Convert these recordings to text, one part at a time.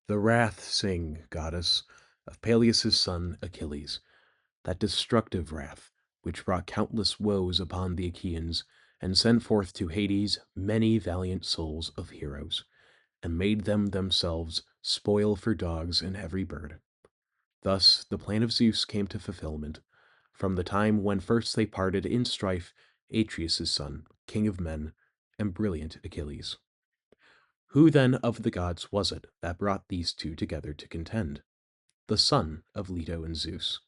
The wrath sing, goddess, of Peleus' son Achilles, that destructive wrath which brought countless woes upon the Achaeans, and sent forth to Hades many valiant souls of heroes, and made them themselves spoil for dogs and every bird. Thus the plan of Zeus came to fulfillment, from the time when first they parted in strife Atreus' son, king of men, and brilliant Achilles. Who then of the gods was it that brought these two together to contend? The son of Leto and Zeus.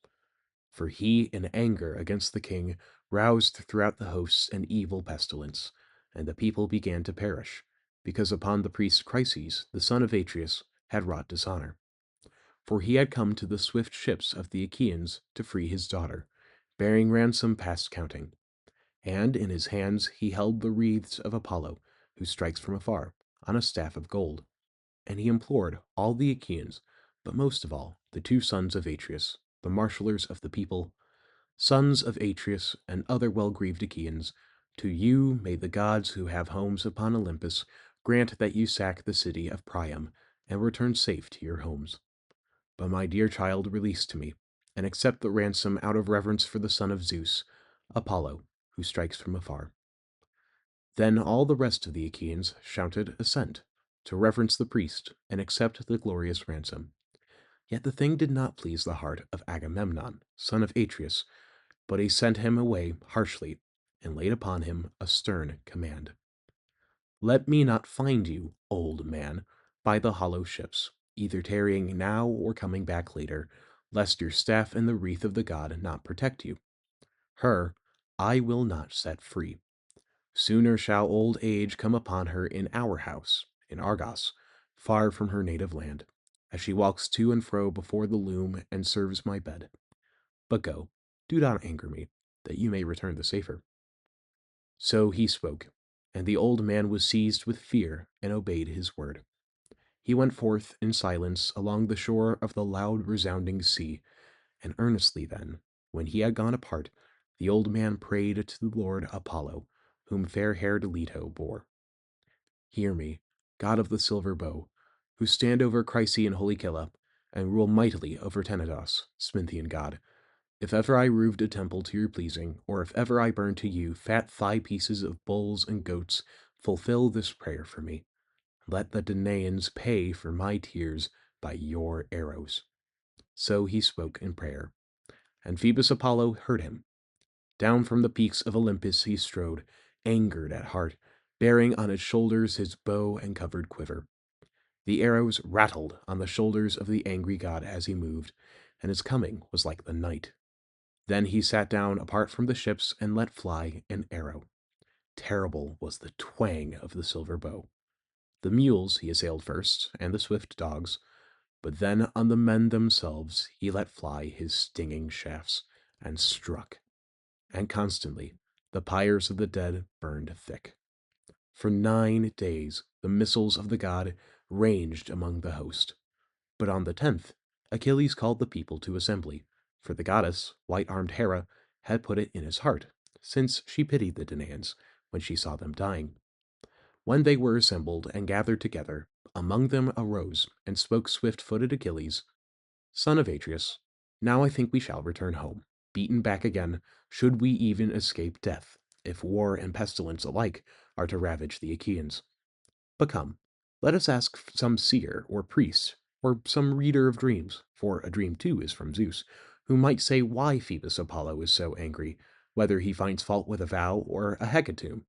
For he, in anger against the king, roused throughout the hosts an evil pestilence, and the people began to perish, because upon the priest Chryses, the son of Atreus, had wrought dishonor. For he had come to the swift ships of the Achaeans to free his daughter, bearing ransom past counting. And in his hands he held the wreaths of Apollo, who strikes from afar, on a staff of gold. And he implored all the Achaeans, but most of all the two sons of Atreus, the marshallers of the people, sons of Atreus and other well-grieved Achaeans, to you may the gods who have homes upon Olympus grant that you sack the city of Priam and return safe to your homes. But my dear child, release to me, and accept the ransom out of reverence for the son of Zeus, Apollo, who strikes from afar. Then all the rest of the Achaeans shouted assent, to reverence the priest and accept the glorious ransom. Yet the thing did not please the heart of Agamemnon, son of Atreus, but he sent him away harshly, and laid upon him a stern command. Let me not find you, old man, by the hollow ships, either tarrying now or coming back later, lest your staff and the wreath of the god not protect you. Her I will not set free. Sooner shall old age come upon her in our house, in Argos, far from her native land, as she walks to and fro before the loom and serves my bed. But go, do not anger me, that you may return the safer. So he spoke, and the old man was seized with fear and obeyed his word. He went forth in silence along the shore of the loud resounding sea, and earnestly then, when he had gone apart, the old man prayed to the Lord Apollo, whom fair-haired Leto bore. Hear me, God of the silver bow, who stand over Chryse and holy Cilla, and rule mightily over Tenedos, Sminthean god. If ever I roofed a temple to your pleasing, or if ever I burned to you fat thigh pieces of bulls and goats, fulfill this prayer for me. Let the Danaans pay for my tears by your arrows. So he spoke in prayer, and Phoebus Apollo heard him. Down from the peaks of Olympus he strode, angered at heart, bearing on his shoulders his bow and covered quiver. The arrows rattled on the shoulders of the angry god as he moved, and his coming was like the night. Then he sat down apart from the ships and let fly an arrow. Terrible was the twang of the silver bow. The mules he assailed first, and the swift dogs, but then on the men themselves he let fly his stinging shafts, and struck, and constantly the pyres of the dead burned thick. For 9 days the missiles of the god ranged among the host. But on the 10th, Achilles called the people to assembly, for the goddess, white-armed Hera, had put it in his heart, since she pitied the Danaans when she saw them dying. When they were assembled and gathered together, among them arose and spoke swift-footed Achilles, son of Atreus, now I think we shall return home, beaten back again, should we even escape death, if war and pestilence alike are to ravage the Achaeans. But come, let us ask some seer or priest, or some reader of dreams, for a dream too is from Zeus, who might say why Phoebus Apollo is so angry, whether he finds fault with a vow or a hecatomb,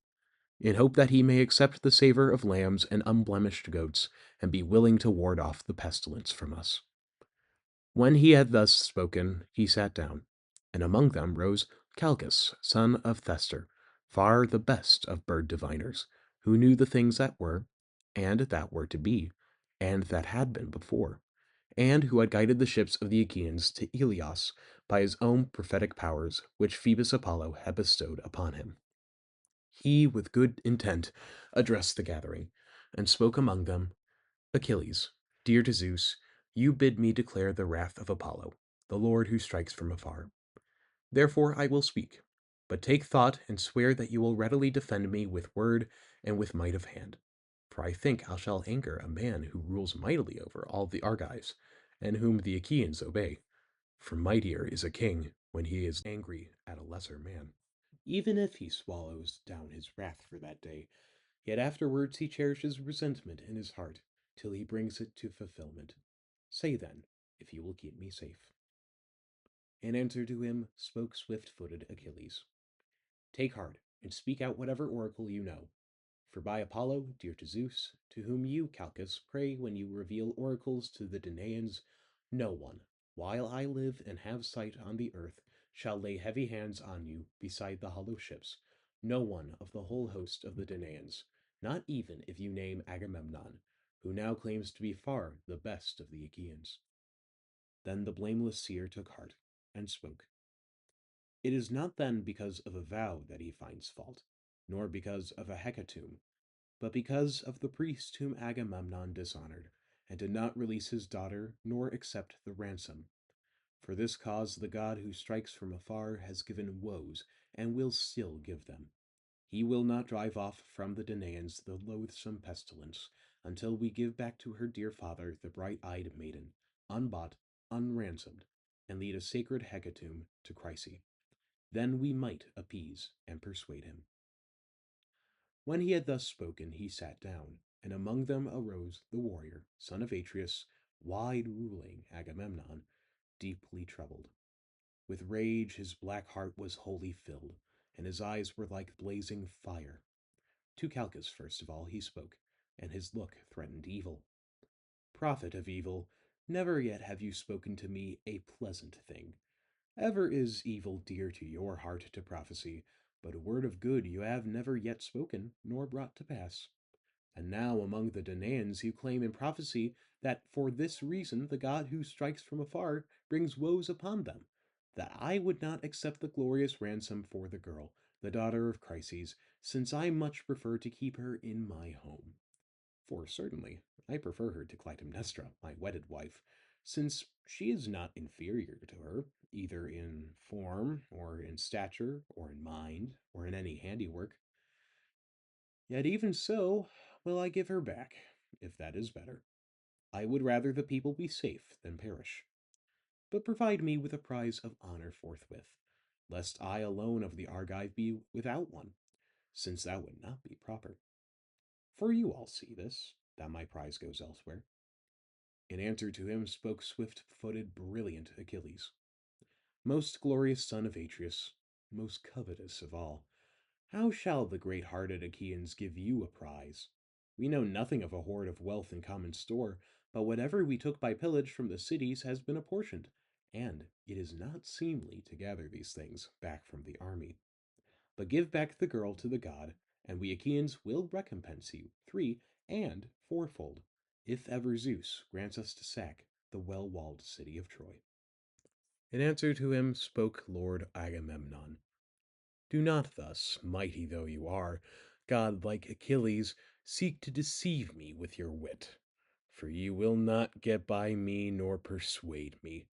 in hope that he may accept the savor of lambs and unblemished goats, and be willing to ward off the pestilence from us. When he had thus spoken, he sat down, and among them rose Calchas, son of Thestor, far the best of bird diviners, who knew the things that were, and that were to be, and that had been before, and who had guided the ships of the Achaeans to Ilias by his own prophetic powers, which Phoebus Apollo had bestowed upon him. He, with good intent, addressed the gathering, and spoke among them. Achilles, dear to Zeus, you bid me declare the wrath of Apollo, the Lord who strikes from afar. Therefore I will speak, but take thought and swear that you will readily defend me with word and with might of hand. For I think I shall anchor a man who rules mightily over all the Argives, and whom the Achaeans obey. For mightier is a king when he is angry at a lesser man. Even if he swallows down his wrath for that day, yet afterwards he cherishes resentment in his heart till he brings it to fulfillment. Say then, if you will keep me safe. In answer to him spoke swift footed Achilles. Take heart, and speak out whatever oracle you know. For by Apollo, dear to Zeus, to whom you, Calchas, pray when you reveal oracles to the Danaans, no one, while I live and have sight on the earth, shall lay heavy hands on you beside the hollow ships, no one of the whole host of the Danaans, not even if you name Agamemnon, who now claims to be far the best of the Achaeans. Then the blameless seer took heart, and spoke. It is not then because of a vow that he finds fault, nor because of a hecatomb, but because of the priest whom Agamemnon dishonored, and did not release his daughter nor accept the ransom. For this cause the god who strikes from afar has given woes, and will still give them. He will not drive off from the Danaans the loathsome pestilence, until we give back to her dear father the bright-eyed maiden, unbought, unransomed, and lead a sacred hecatomb to Chryse. Then we might appease and persuade him. When he had thus spoken, he sat down, and among them arose the warrior, son of Atreus, wide-ruling Agamemnon, deeply troubled. With rage his black heart was wholly filled, and his eyes were like blazing fire. To Calchas first of all he spoke, and his look threatened evil. Prophet of evil, never yet have you spoken to me a pleasant thing. Ever is evil dear to your heart to prophesy, but a word of good you have never yet spoken, nor brought to pass. And now among the Danaans you claim in prophecy that for this reason the god who strikes from afar brings woes upon them, that I would not accept the glorious ransom for the girl, the daughter of Chryses, since I much prefer to keep her in my home. For certainly I prefer her to Clytemnestra, my wedded wife, since she is not inferior to her, either in form, or in stature, or in mind, or in any handiwork. Yet even so will I give her back, if that is better. I would rather the people be safe than perish. But provide me with a prize of honor forthwith, lest I alone of the Argive be without one, since that would not be proper. For you all see this, that my prize goes elsewhere. In answer to him spoke swift-footed, brilliant Achilles. Most glorious son of Atreus, most covetous of all, how shall the great-hearted Achaeans give you a prize? We know nothing of a hoard of wealth in common store, but whatever we took by pillage from the cities has been apportioned, and it is not seemly to gather these things back from the army. But give back the girl to the god, and we Achaeans will recompense you and fourfold, if ever Zeus grants us to sack the well-walled city of Troy. In answer to him spoke Lord Agamemnon. Do not thus, mighty though you are, godlike Achilles, seek to deceive me with your wit, for you will not get by me nor persuade me.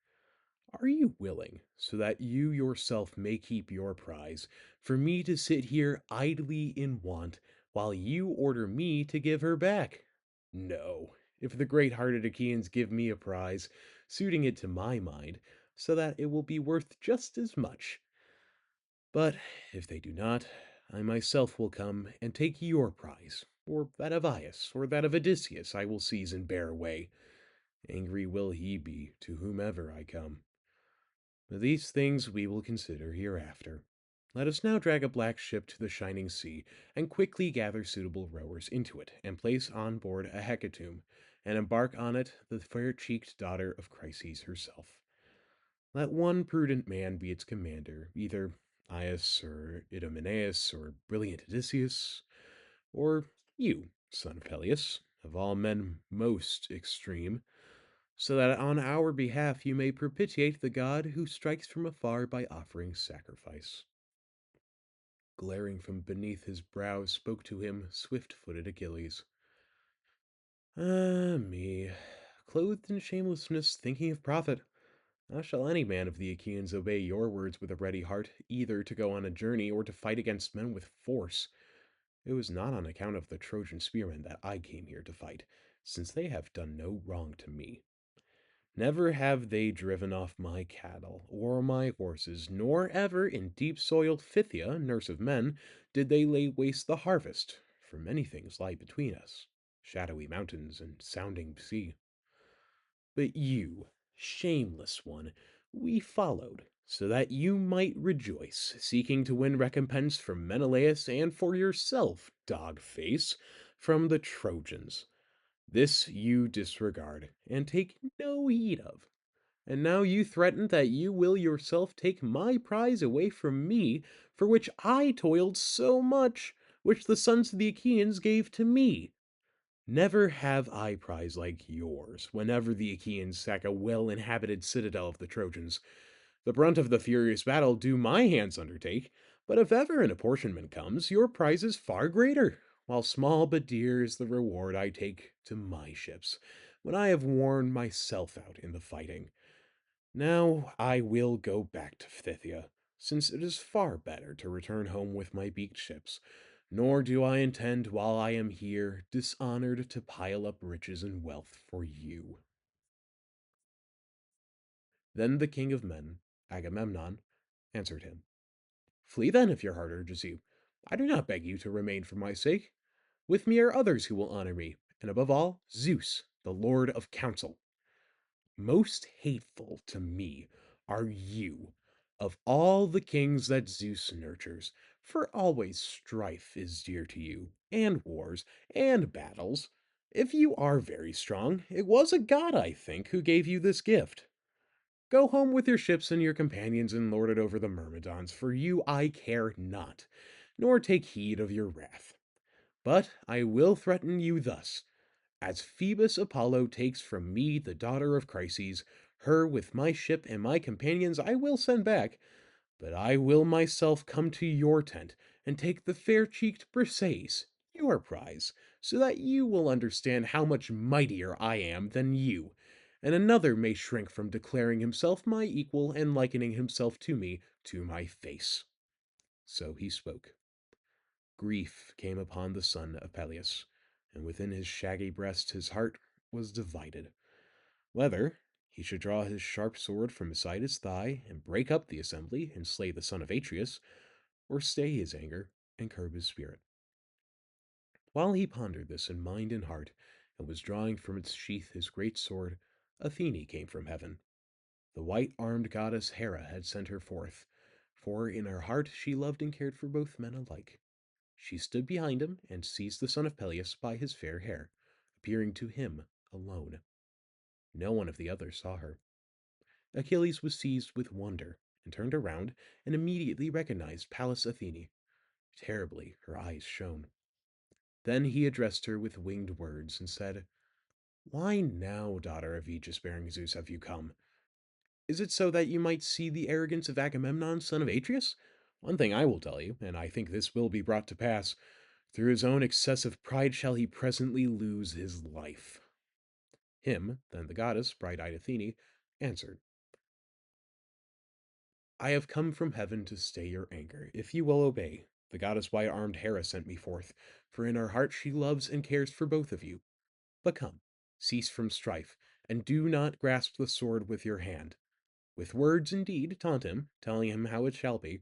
Are you willing, so that you yourself may keep your prize, for me to sit here idly in want, while you order me to give her back? No, if the great-hearted Achaeans give me a prize, suiting it to my mind, so that it will be worth just as much. But if they do not, I myself will come and take your prize, or that of Aias, or that of Odysseus I will seize and bear away. Angry will he be to whomever I come. But these things we will consider hereafter. Let us now drag a black ship to the shining sea, and quickly gather suitable rowers into it, and place on board a hecatomb, and embark on it the fair-cheeked daughter of Chryses herself. Let one prudent man be its commander, either Aias or Idomeneus or brilliant Odysseus, or you, son of Peleus, of all men most extreme, so that on our behalf you may propitiate the god who strikes from afar by offering sacrifice. Glaring from beneath his brow spoke to him swift-footed Achilles. Ah me, clothed in shamelessness, thinking of profit, how shall any man of the Achaeans obey your words with a ready heart, either to go on a journey or to fight against men with force? It was not on account of the Trojan spearmen that I came here to fight, since they have done no wrong to me. Never have they driven off my cattle or my horses, nor ever in deep soiled Phthia, nurse of men, did they lay waste the harvest, for many things lie between us, shadowy mountains and sounding sea. But you, shameless one, we followed, so that you might rejoice, seeking to win recompense from Menelaus and for yourself, dog face, from the Trojans. This you disregard, and take no heed of. And now you threaten that you will yourself take my prize away from me, for which I toiled so much, which the sons of the Achaeans gave to me. Never have I prize like yours, whenever the Achaeans sack a well inhabited citadel of the Trojans. The brunt of the furious battle do my hands undertake, but if ever an apportionment comes, your prize is far greater, while small but dear is the reward I take to my ships, when I have worn myself out in the fighting. Now I will go back to Phthia, since it is far better to return home with my beaked ships, nor do I intend while I am here dishonored to pile up riches and wealth for you. Then the king of men, Agamemnon, answered him. Flee then, if your heart urges you. I do not beg you to remain for my sake. With me are others who will honor me, and above all, Zeus, the Lord of Counsel. Most hateful to me are you, of all the kings that Zeus nurtures, for always strife is dear to you, and wars, and battles. If you are very strong, it was a god, I think, who gave you this gift. Go home with your ships and your companions and lord it over the Myrmidons, for you I care not, nor take heed of your wrath. But I will threaten you thus. As Phoebus Apollo takes from me the daughter of Chryses, her with my ship and my companions I will send back, but I will myself come to your tent and take the fair-cheeked Briseis, your prize, so that you will understand how much mightier I am than you, and another may shrink from declaring himself my equal and likening himself to me to my face. So he spoke. Grief came upon the son of Peleus, and within his shaggy breast his heart was divided, whether he should draw his sharp sword from beside his thigh and break up the assembly and slay the son of Atreus, or stay his anger and curb his spirit. While he pondered this in mind and heart, and was drawing from its sheath his great sword, Athene came from heaven. The white-armed goddess Hera had sent her forth, for in her heart she loved and cared for both men alike. She stood behind him and seized the son of Peleus by his fair hair, appearing to him alone. No one of the others saw her. Achilles was seized with wonder, and turned around, and immediately recognized Pallas Athene. Terribly her eyes shone. Then he addressed her with winged words, and said, Why now, daughter of aegis-bearing Zeus, have you come? Is it so that you might see the arrogance of Agamemnon, son of Atreus? One thing I will tell you, and I think this will be brought to pass. Through his own excessive pride shall he presently lose his life. Him, then the goddess, bright-eyed Athene, answered, I have come from heaven to stay your anger, if you will obey. The goddess white-armed Hera sent me forth, for in her heart she loves and cares for both of you. But come, cease from strife, and do not grasp the sword with your hand. With words indeed taunt him, telling him how it shall be.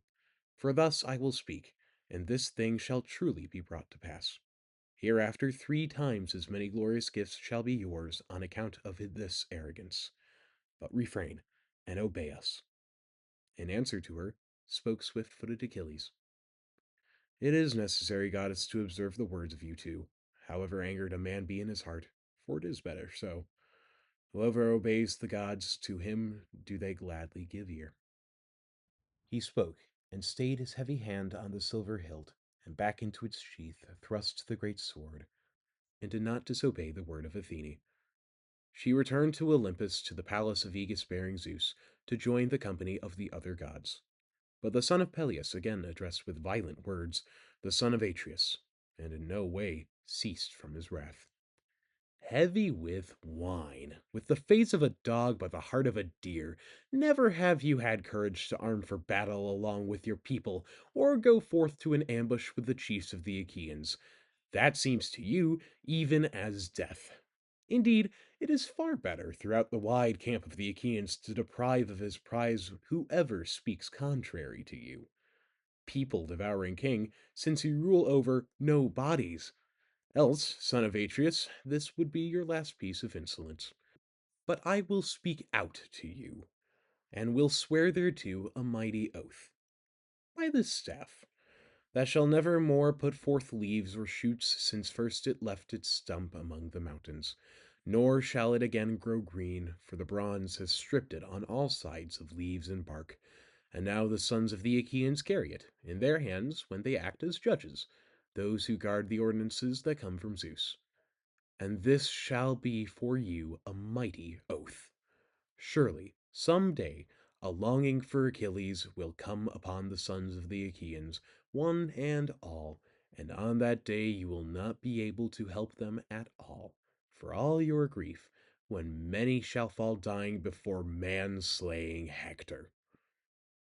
For thus I will speak, and this thing shall truly be brought to pass. Hereafter 3 times as many glorious gifts shall be yours on account of this arrogance. But refrain, and obey us. In answer to her, spoke swift-footed Achilles. It is necessary, goddess, to observe the words of you two, however angered a man be in his heart, for it is better so. Whoever obeys the gods, to him do they gladly give ear. He spoke, and stayed his heavy hand on the silver hilt, and back into its sheath thrust the great sword, and did not disobey the word of Athene. She returned to Olympus to the palace of aegis-bearing Zeus to join the company of the other gods. But the son of Peleus again addressed with violent words the son of Atreus, and in no way ceased from his wrath. heavy with wine, with the face of a dog but the heart of a deer. Never have you had courage to arm for battle along with your people, or go forth to an ambush with the chiefs of the Achaeans. That seems to you even as death. Indeed, it is far better throughout the wide camp of the Achaeans to deprive of his prize whoever speaks contrary to you. People devouring king, since you rule over no bodies. Else, son of Atreus, this would be your last piece of insolence. But I will speak out to you, and will swear thereto a mighty oath. By this staff, that shall never more put forth leaves or shoots since first it left its stump among the mountains, nor shall it again grow green, for the bronze has stripped it on all sides of leaves and bark, and now the sons of the Achaeans carry it in their hands when they act as judges, those who guard the ordinances that come from Zeus. And this shall be for you a mighty oath. Surely, some day, a longing for Achilles will come upon the sons of the Achaeans, one and all, and on that day you will not be able to help them at all, for all your grief, when many shall fall dying before man-slaying Hector.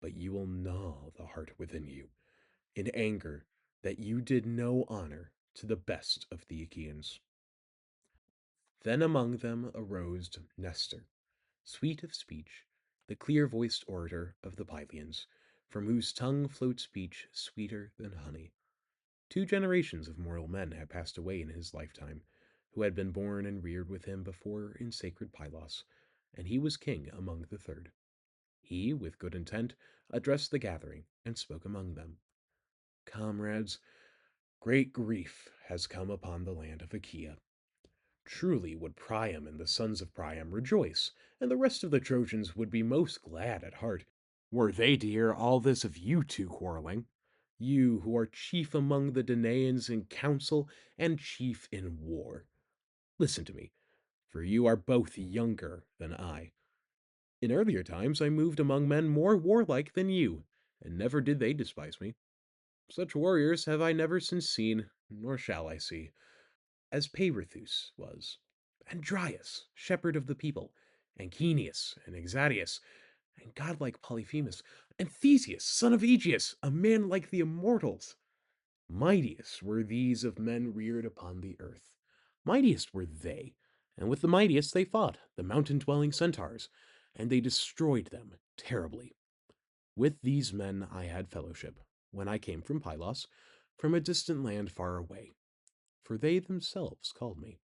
But you will gnaw the heart within you, in anger that you did no honor to the best of the Achaeans. Then among them arose Nestor, sweet of speech, the clear-voiced orator of the Pylians, from whose tongue flowed speech sweeter than honey. 2 generations of mortal men had passed away in his lifetime, who had been born and reared with him before in sacred Pylos, and he was king among the third. He, with good intent, addressed the gathering and spoke among them. Comrades, great grief has come upon the land of Achaea. Truly would Priam and the sons of Priam rejoice, and the rest of the Trojans would be most glad at heart, were they to hear all this of you two quarreling. You who are chief among the Danaans in council and chief in war. Listen to me, for you are both younger than I. In earlier times I moved among men more warlike than you, and never did they despise me. Such warriors have I never since seen, nor shall I see, as Peirithous was, and Dryas, shepherd of the people, and Caeneus, and Exadius, and godlike Polyphemus, and Theseus, son of Aegeus, a man like the immortals. Mightiest were these of men reared upon the earth. Mightiest were they, and with the mightiest they fought, the mountain-dwelling centaurs, and they destroyed them terribly. With these men I had fellowship, when I came from Pylos, from a distant land far away, for they themselves called me.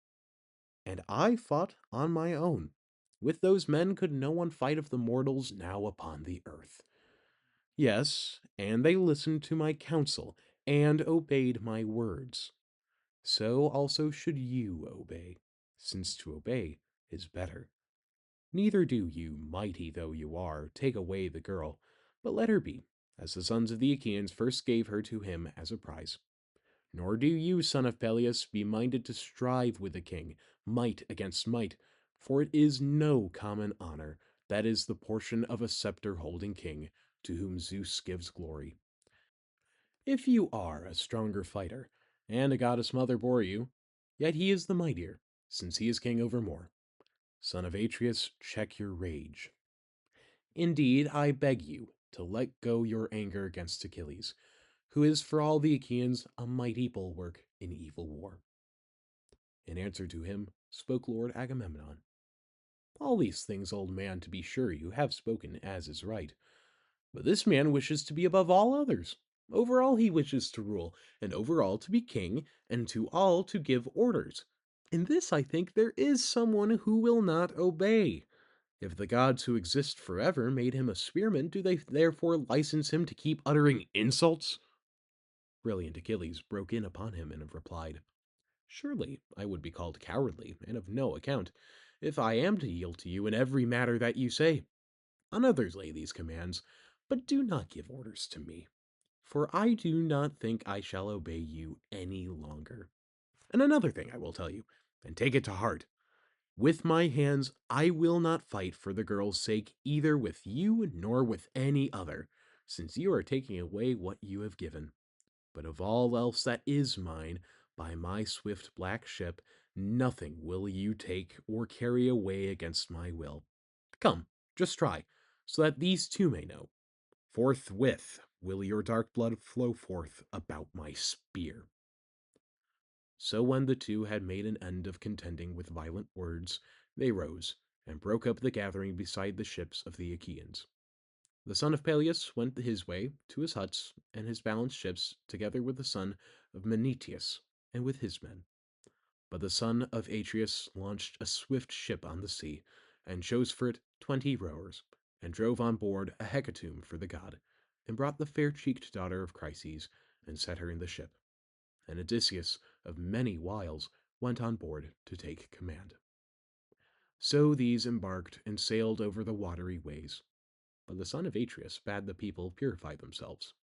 And I fought on my own. With those men could no one fight of the mortals now upon the earth. Yes, and they listened to my counsel, and obeyed my words. So also should you obey, since to obey is better. Neither do you, mighty though you are, take away the girl, but let her be, as the sons of the Achaeans first gave her to him as a prize. Nor do you, son of Peleus, be minded to strive with the king, might against might, for it is no common honor, that is the portion of a scepter-holding king, to whom Zeus gives glory. If you are a stronger fighter, and a goddess mother bore you, yet he is the mightier, since he is king over more. Son of Atreus, check your rage. Indeed, I beg you to let go your anger against Achilles, who is for all the Achaeans a mighty bulwark in evil war. In answer to him spoke Lord Agamemnon. All these things, old man, to be sure you have spoken as is right. But this man wishes to be above all others. Over all he wishes to rule, and over all to be king, and to all to give orders. In this I think there is someone who will not obey. If the gods who exist forever made him a spearman, do they therefore license him to keep uttering insults? Brilliant Achilles broke in upon him and replied, Surely I would be called cowardly, and of no account, if I am to yield to you in every matter that you say. On others lay these commands, but do not give orders to me, for I do not think I shall obey you any longer. And another thing I will tell you, and take it to heart. With my hands I will not fight for the girl's sake either with you nor with any other, since you are taking away what you have given. But of all else that is mine, by my swift black ship, Nothing will you take or carry away against my will. Come, just try, so that these two may know. Forthwith will your dark blood flow forth about my spear. So when the two had made an end of contending with violent words, they rose, and broke up the gathering beside the ships of the Achaeans. The son of Peleus went his way to his huts and his balanced ships, together with the son of Menetius and with his men. But the son of Atreus launched a swift ship on the sea, and chose for it 20 rowers, and drove on board a hecatomb for the god, and brought the fair-cheeked daughter of Chryses, and set her in the ship. And Odysseus of many wiles went on board to take command. So these embarked and sailed over the watery ways. But the son of Atreus bade the people purify themselves.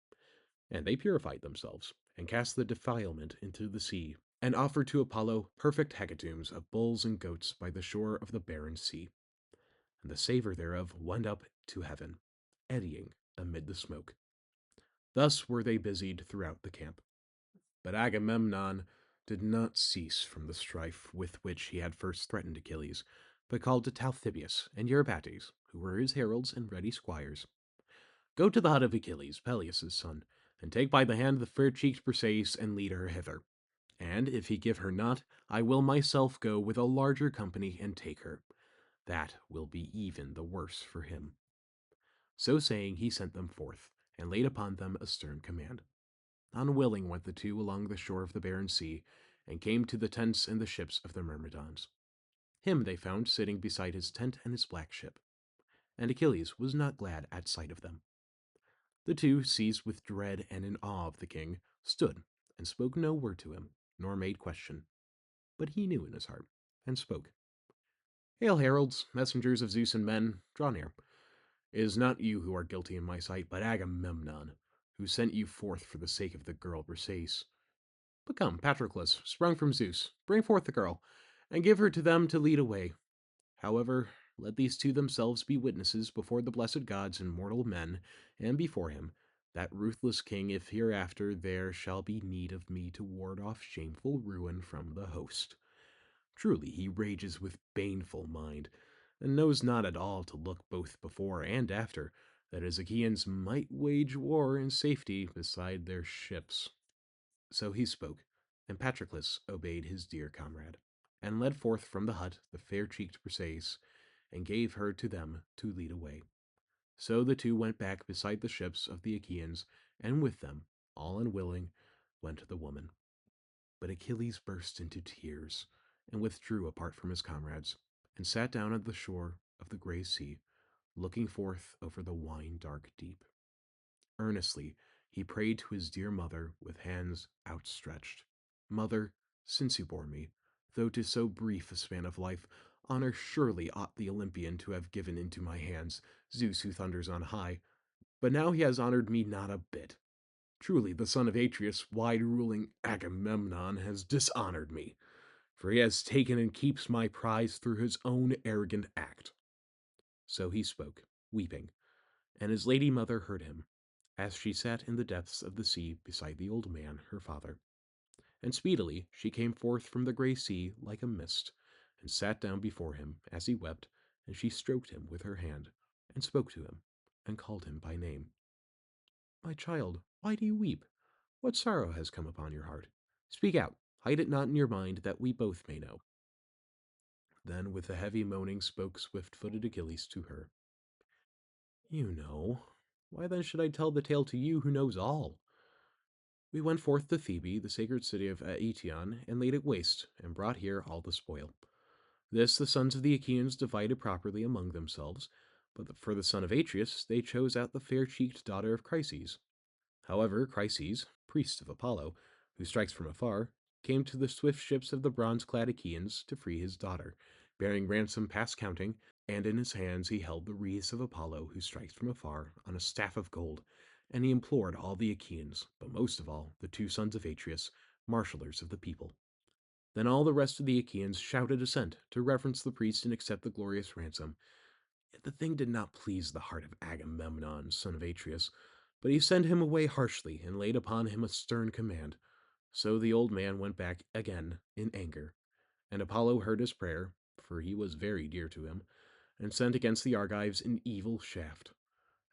And they purified themselves, and cast the defilement into the sea, and offered to Apollo perfect hecatombs of bulls and goats by the shore of the barren sea. And the savour thereof went up to heaven, eddying amid the smoke. Thus were they busied throughout the camp. But Agamemnon did not cease from the strife with which he had first threatened Achilles, but called to Talthybius and Eurybates, who were his heralds and ready squires. Go to the hut of Achilles, Peleus' son, and take by the hand the fair-cheeked Briseis and lead her hither. And if he give her not, I will myself go with a larger company and take her. That will be even the worse for him. So saying, he sent them forth, and laid upon them a stern command. Unwilling went the two along the shore of the barren sea, and came to the tents and the ships of the Myrmidons. Him they found sitting beside his tent and his black ship, and Achilles was not glad at sight of them. The two, seized with dread and in awe of the king, stood, and spoke no word to him, nor made question. But he knew in his heart, and spoke. Hail, heralds, messengers of Zeus and men, draw near. It is not you who are guilty in my sight, but Agamemnon, who sent you forth for the sake of the girl Briseis. But come, Patroclus, sprung from Zeus, bring forth the girl, and give her to them to lead away. However, let these two themselves be witnesses before the blessed gods and mortal men, and before him, that ruthless king, if hereafter there shall be need of me to ward off shameful ruin from the host. Truly he rages with baneful mind, and knows not at all to look both before and after, that his Achaeans might wage war in safety beside their ships. So he spoke, and Patroclus obeyed his dear comrade, and led forth from the hut the fair-cheeked Briseis, and gave her to them to lead away. So the two went back beside the ships of the Achaeans, and with them, all unwilling, went the woman. But Achilles burst into tears, and withdrew apart from his comrades, and sat down at the shore of the grey sea, looking forth over the wine-dark deep. Earnestly he prayed to his dear mother with hands outstretched. Mother, since you bore me, though 'tis so brief a span of life, honor surely ought the Olympian to have given into my hands, Zeus who thunders on high. But now he has honored me not a bit. Truly the son of Atreus, wide-ruling Agamemnon, has dishonored me, for he has taken and keeps my prize through his own arrogant act. So he spoke, weeping, and his lady mother heard him, as she sat in the depths of the sea beside the old man, her father. And speedily she came forth from the grey sea like a mist, and sat down before him as he wept, and she stroked him with her hand, and spoke to him, and called him by name. My child, why do you weep? What sorrow has come upon your heart? Speak out, hide it not in your mind, that we both may know. Then with a heavy moaning spoke swift-footed Achilles to her. You know. Why then should I tell the tale to you who knows all? We went forth to Thebe, the sacred city of Aetion, and laid it waste, and brought here all the spoil. This the sons of the Achaeans divided properly among themselves, but for the son of Atreus they chose out the fair-cheeked daughter of Chryses. However, Chryses, priest of Apollo, who strikes from afar, came to the swift ships of the bronze-clad Achaeans to free his daughter, bearing ransom past counting, and in his hands he held the wreaths of Apollo, who strikes from afar, on a staff of gold, and he implored all the Achaeans, but most of all the two sons of Atreus, marshallers of the people. Then all the rest of the Achaeans shouted assent to reverence the priest and accept the glorious ransom. Yet the thing did not please the heart of Agamemnon, son of Atreus, but he sent him away harshly and laid upon him a stern command. So the old man went back again in anger, And Apollo heard his prayer, for he was very dear to him, and sent against the Argives an evil shaft.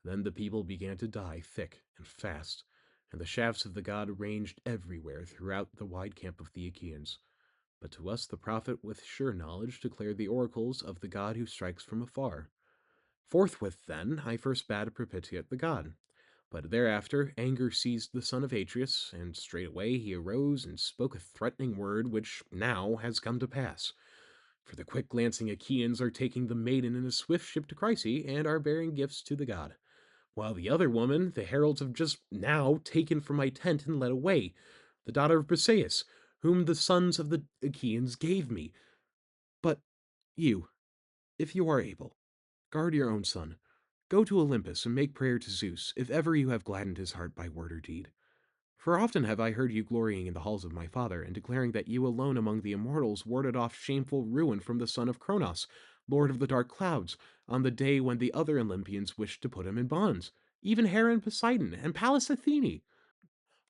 Then the people began to die thick and fast, and the shafts of the god ranged everywhere throughout the wide camp of the Achaeans. But to us the prophet with sure knowledge declared the oracles of the god who strikes from afar. Forthwith then I first bade propitiate the god. But thereafter anger seized the son of Atreus, and straightway he arose and spoke a threatening word which now has come to pass. For the quick glancing Achaeans are taking the maiden in a swift ship to Chryse, and are bearing gifts to the god. While the other woman the heralds have just now taken from my tent and led away, the daughter of Briseis, whom the sons of the Achaeans gave me. But you, if you are able, guard your own son. Go to Olympus and make prayer to Zeus, if ever you have gladdened his heart by word or deed. For often have I heard you glorying in the halls of my father, and declaring that you alone among the immortals warded off shameful ruin from the son of Cronos, lord of the dark clouds, on the day when the other Olympians wished to put him in bonds, even Hera and Poseidon and Pallas Athene.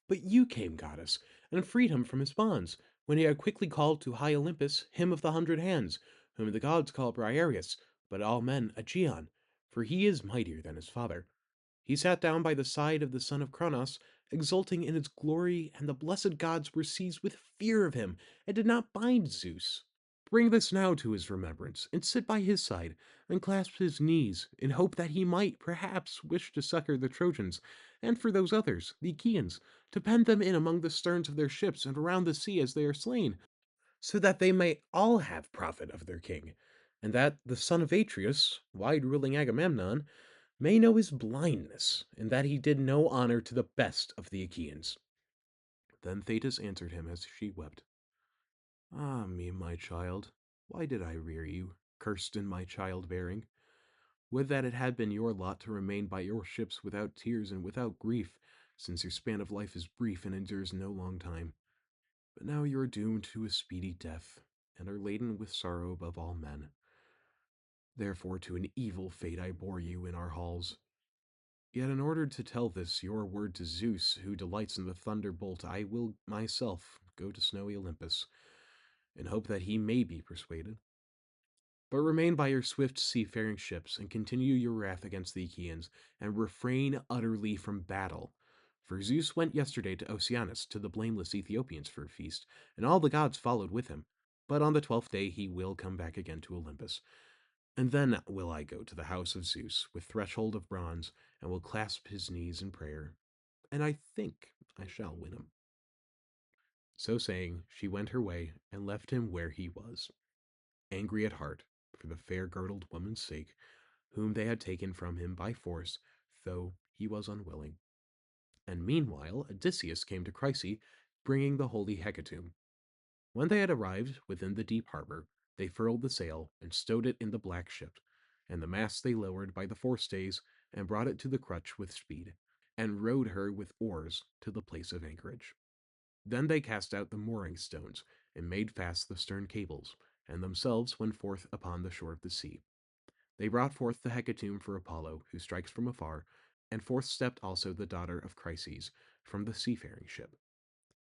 But you came, goddess, and freed him from his bonds, when he had quickly called to high Olympus him of the 100 hands, whom the gods call Briareus, but all men Aegeon, for he is mightier than his father. He sat down by the side of the son of Cronos, exulting in its glory, and the blessed gods were seized with fear of him, and did not bind Zeus. Bring this now to his remembrance, and sit by his side, and clasp his knees, in hope that he might, perhaps, wish to succor the Trojans, and for those others, the Achaeans, to pen them in among the sterns of their ships and around the sea as they are slain, so that they may all have profit of their king, and that the son of Atreus, wide-ruling Agamemnon, may know his blindness, and that he did no honor to the best of the Achaeans. Then Thetis answered him as she wept. Ah me, my child, why did I rear you, cursed in my childbearing? Would that it had been your lot to remain by your ships without tears and without grief, since your span of life is brief and endures no long time. But now you are doomed to a speedy death, and are laden with sorrow above all men. Therefore to an evil fate I bore you in our halls. Yet in order to tell this your word to Zeus, who delights in the thunderbolt, I will myself go to snowy Olympus, in hope that he may be persuaded. But remain by your swift seafaring ships, and continue your wrath against the Achaeans, and refrain utterly from battle. For Zeus went yesterday to Oceanus, to the blameless Ethiopians for a feast, and all the gods followed with him. But on the 12th day he will come back again to Olympus. And then will I go to the house of Zeus, with threshold of bronze, and will clasp his knees in prayer. And I think I shall win him. So saying, she went her way, and left him where he was, angry at heart, for the fair girdled woman's sake, whom they had taken from him by force, though he was unwilling. And meanwhile Odysseus came to Chryse, bringing the holy hecatomb. When they had arrived within the deep harbor, they furled the sail and stowed it in the black ship, and the mast they lowered by the forestays and brought it to the crutch with speed, and rowed her with oars to the place of anchorage. Then they cast out the mooring stones and made fast the stern cables, and themselves went forth upon the shore of the sea. They brought forth the hecatomb for Apollo, who strikes from afar, and forth stepped also the daughter of Chryses from the seafaring ship.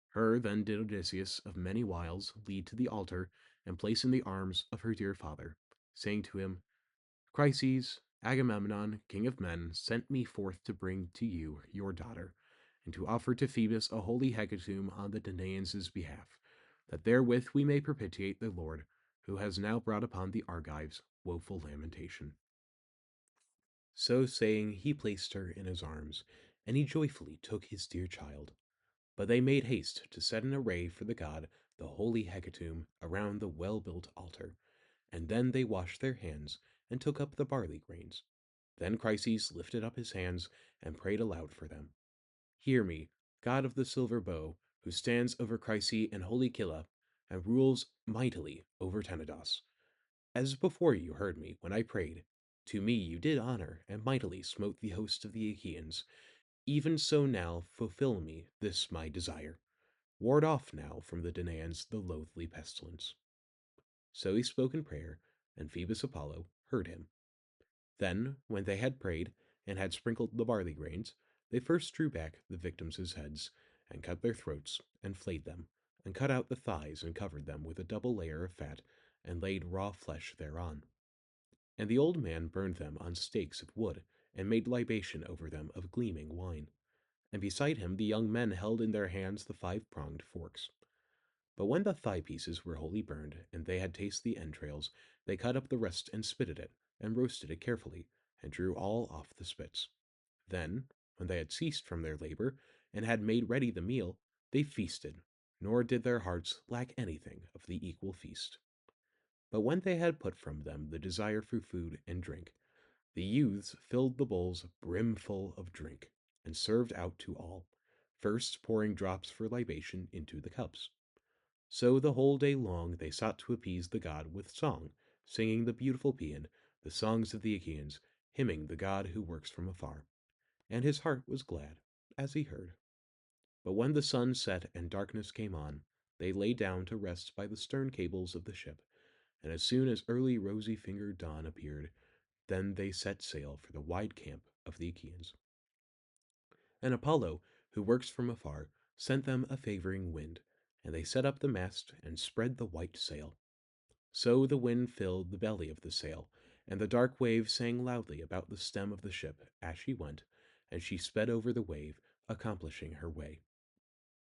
Her then did Odysseus of many wiles lead to the altar and place in the arms of her dear father, saying to him, Chryses, Agamemnon, king of men, sent me forth to bring to you your daughter, and to offer to Phoebus a holy hecatomb on the Danaans' behalf, that therewith we may propitiate the Lord, who has now brought upon the Argives woeful lamentation. So saying, he placed her in his arms, and he joyfully took his dear child. But they made haste to set in array for the god the holy hecatomb around the well-built altar, and then they washed their hands and took up the barley grains. Then Chryses lifted up his hands and prayed aloud for them. Hear me, God of the silver bow, who stands over Chryse and holy Killa, and rules mightily over Tenedos. As before you heard me when I prayed, to me you did honor and mightily smote the host of the Achaeans. Even so now fulfill me this my desire. Ward off now from the Danaans the loathly pestilence. So he spoke in prayer, and Phoebus Apollo heard him. Then, when they had prayed, and had sprinkled the barley grains, they first drew back the victims' heads, and cut their throats, and flayed them, and cut out the thighs and covered them with a double layer of fat, and laid raw flesh thereon. And the old man burned them on stakes of wood, and made libation over them of gleaming wine. And beside him the young men held in their hands the 5-pronged forks. But when the thigh pieces were wholly burned, and they had tasted the entrails, they cut up the rest and spitted it, and roasted it carefully, and drew all off the spits. Then, when they had ceased from their labor, and had made ready the meal, they feasted, nor did their hearts lack anything of the equal feast. But when they had put from them the desire for food and drink, the youths filled the bowls brimful of drink, and served out to all, first pouring drops for libation into the cups. So the whole day long they sought to appease the god with song, singing the beautiful paean, the songs of the Achaeans, hymning the god who works from afar. And his heart was glad, as he heard. But when the sun set and darkness came on, they lay down to rest by the stern cables of the ship, and as soon as early rosy-fingered dawn appeared, then they set sail for the wide camp of the Achaeans. And Apollo, who works from afar, sent them a favoring wind, and they set up the mast and spread the white sail. So the wind filled the belly of the sail, and the dark wave sang loudly about the stem of the ship as she went, and she sped over the wave, accomplishing her way.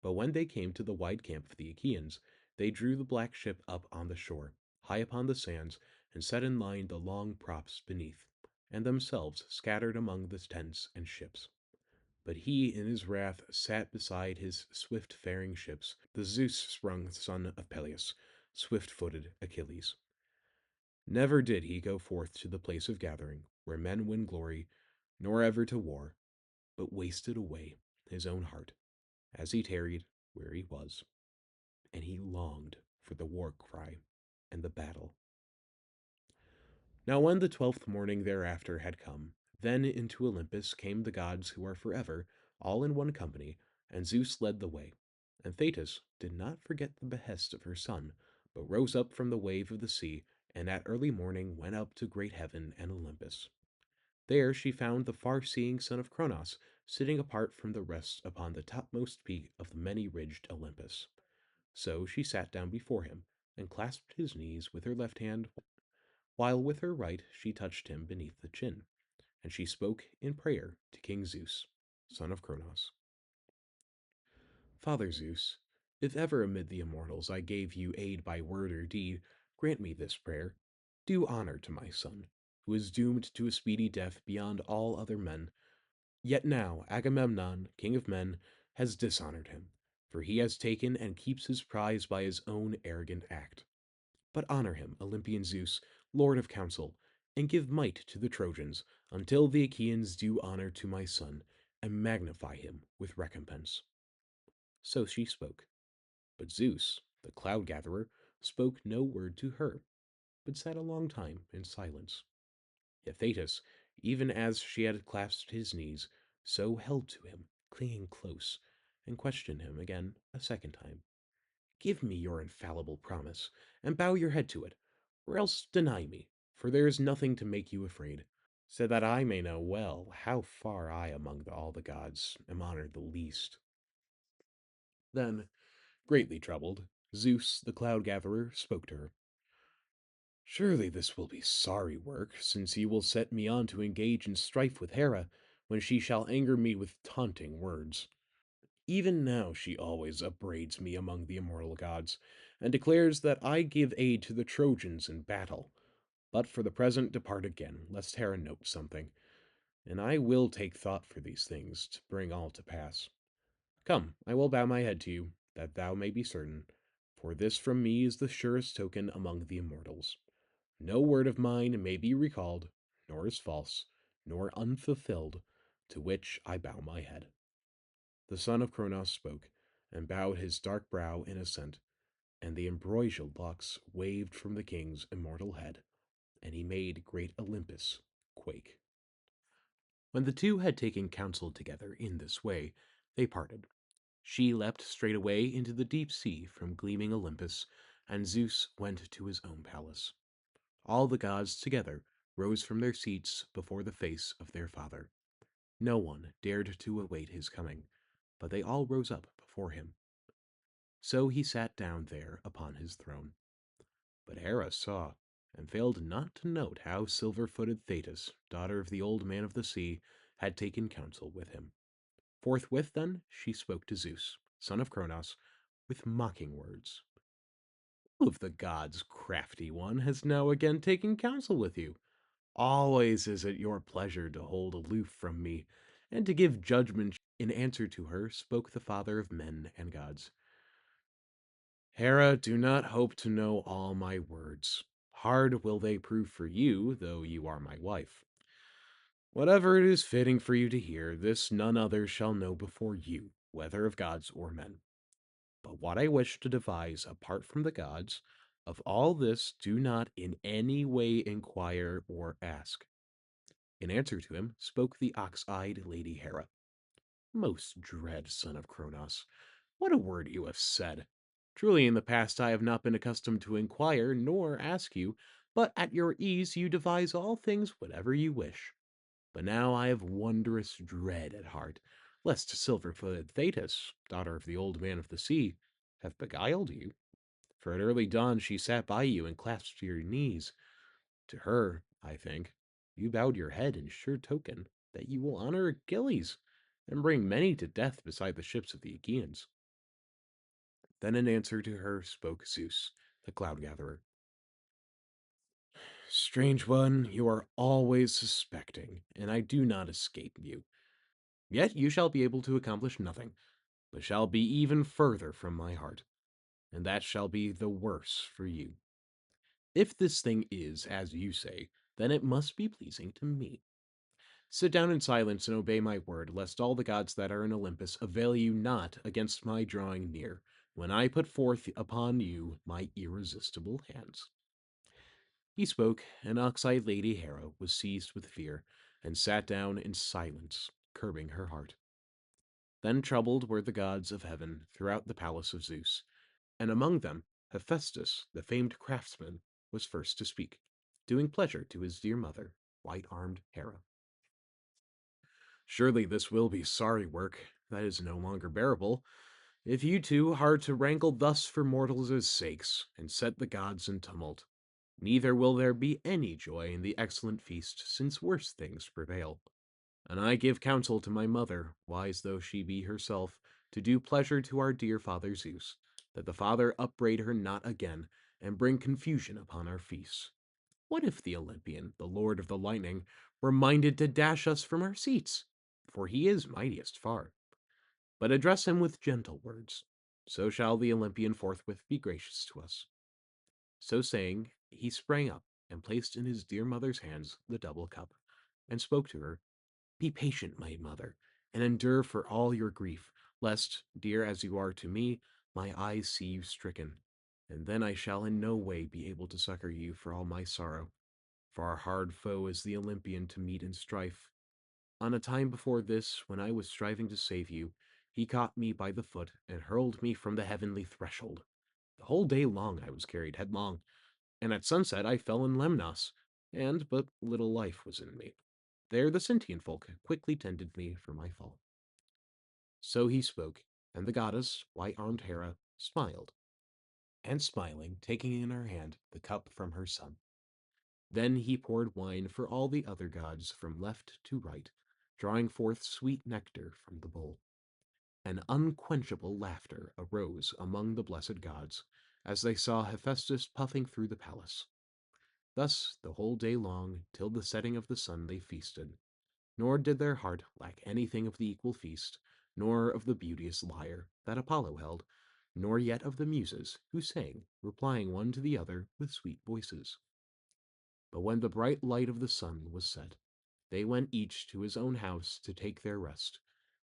But when they came to the wide camp of the Achaeans, they drew the black ship up on the shore, high upon the sands, and set in line the long props beneath, and themselves scattered among the tents and ships. But he in his wrath sat beside his swift-faring ships, the Zeus-sprung son of Peleus, swift-footed Achilles. Never did he go forth to the place of gathering, where men win glory, nor ever to war, but wasted away his own heart, as he tarried where he was, and he longed for the war cry and the battle. Now when the 12th morning thereafter had come, then into Olympus came the gods who are forever, all in one company, and Zeus led the way. And Thetis did not forget the behest of her son, but rose up from the wave of the sea, and at early morning went up to great heaven and Olympus. There she found the far-seeing son of Cronos, sitting apart from the rest upon the topmost peak of the many-ridged Olympus. So she sat down before him, and clasped his knees with her left hand, while with her right she touched him beneath the chin, and she spoke in prayer to King Zeus, son of Cronos. Father Zeus, if ever amid the immortals I gave you aid by word or deed, grant me this prayer. Do honor to my son, who is doomed to a speedy death beyond all other men. Yet now Agamemnon, king of men, has dishonored him, for he has taken and keeps his prize by his own arrogant act. But honor him, Olympian Zeus, lord of counsel, and give might to the Trojans, until the Achaeans do honor to my son, and magnify him with recompense. So she spoke. But Zeus, the cloud gatherer, spoke no word to her, but sat a long time in silence. Yet Thetis, even as she had clasped his knees, so held to him, clinging close, and questioned him again a second time. Give me your infallible promise, and bow your head to it, or else deny me, for there is nothing to make you afraid, so that I may know well how far I among all the gods am honored the least. Then, greatly troubled, Zeus, the cloud gatherer, spoke to her. Surely this will be sorry work, since you will set me on to engage in strife with Hera, when she shall anger me with taunting words. Even now she always upbraids me among the immortal gods, and declares that I give aid to the Trojans in battle. But for the present depart again, lest Hera note something, and I will take thought for these things, to bring all to pass. Come, I will bow my head to you, that thou may be certain, for this from me is the surest token among the immortals. No word of mine may be recalled, nor is false, nor unfulfilled, to which I bow my head. The son of Cronos spoke, and bowed his dark brow in assent, and the embroidered locks waved from the king's immortal head, and he made great Olympus quake. When the two had taken counsel together in this way, they parted. She leapt straightway into the deep sea from gleaming Olympus, and Zeus went to his own palace. All the gods together rose from their seats before the face of their father. No one dared to await his coming, but they all rose up before him. So he sat down there upon his throne. But Hera saw, and failed not to note how silver-footed Thetis, daughter of the old man of the sea, had taken counsel with him. Forthwith then she spoke to Zeus, son of Cronos, with mocking words. Who of the gods, crafty one, has now again taken counsel with you? Always is it your pleasure to hold aloof from me, and to give judgment. In answer to her spoke the father of men and gods. Hera, do not hope to know all my words. Hard will they prove for you, though you are my wife. Whatever it is fitting for you to hear, this none other shall know before you, whether of gods or men. But what I wish to devise apart from the gods, of all this do not in any way inquire or ask. In answer to him spoke the ox-eyed Lady Hera. Most dread son of Cronos, what a word you have said! Truly in the past I have not been accustomed to inquire nor ask you, but at your ease you devise all things whatever you wish. But now I have wondrous dread at heart, lest silver-footed Thetis, daughter of the old man of the sea, have beguiled you. For at early dawn she sat by you and clasped your knees. To her, I think, you bowed your head in sure token that you will honor Achilles, and bring many to death beside the ships of the Achaeans. Then in answer to her spoke Zeus, the cloud-gatherer. Strange one, you are always suspecting, and I do not escape you. Yet you shall be able to accomplish nothing, but shall be even further from my heart, and that shall be the worse for you. If this thing is, as you say, then it must be pleasing to me. Sit down in silence and obey my word, lest all the gods that are in Olympus avail you not against my drawing near, when I put forth upon you my irresistible hands. He spoke, and ox-eyed Lady Hera was seized with fear, and sat down in silence, curbing her heart. Then troubled were the gods of heaven throughout the palace of Zeus, and among them Hephaestus, the famed craftsman, was first to speak, doing pleasure to his dear mother, white-armed Hera. Surely this will be sorry work, that is no longer bearable, if you two are to wrangle thus for mortals' sakes, and set the gods in tumult. Neither will there be any joy in the excellent feast, since worse things prevail. And I give counsel to my mother, wise though she be herself, to do pleasure to our dear father Zeus, that the father upbraid her not again, and bring confusion upon our feasts. What if the Olympian, the lord of the lightning, were minded to dash us from our seats? For he is mightiest far. But address him with gentle words, so shall the Olympian forthwith be gracious to us. So saying, he sprang up and placed in his dear mother's hands the double cup, and spoke to her. Be patient, my mother, and endure for all your grief, lest, dear as you are to me, my eyes see you stricken, and then I shall in no way be able to succor you for all my sorrow. For our hard foe is the Olympian to meet in strife. On a time before this, when I was striving to save you, he caught me by the foot and hurled me from the heavenly threshold. The whole day long I was carried headlong, and at sunset I fell in Lemnos, and but little life was in me. There the Sintian folk quickly tended me for my fall. So he spoke, and the goddess, white-armed Hera, smiled, and smiling, taking in her hand the cup from her son. Then he poured wine for all the other gods from left to right, drawing forth sweet nectar from the bowl. An unquenchable laughter arose among the blessed gods as they saw Hephaestus puffing through the palace. Thus the whole day long, till the setting of the sun, they feasted, nor did their heart lack anything of the equal feast, nor of the beauteous lyre that Apollo held, nor yet of the Muses, who sang, replying one to the other with sweet voices. But when the bright light of the sun was set, they went each to his own house to take their rest,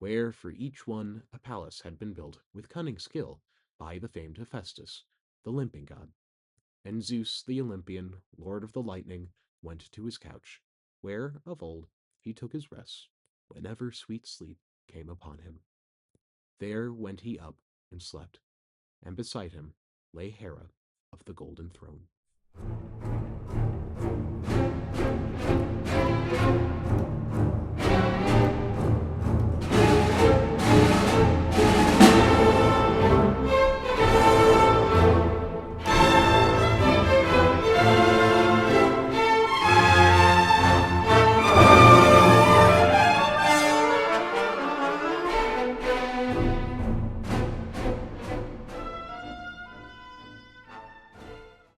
where for each one a palace had been built with cunning skill by the famed Hephaestus, the limping god. And Zeus the Olympian, lord of the lightning, went to his couch, where, of old, he took his rest, whenever sweet sleep came upon him. There went he up and slept, and beside him lay Hera of the golden throne.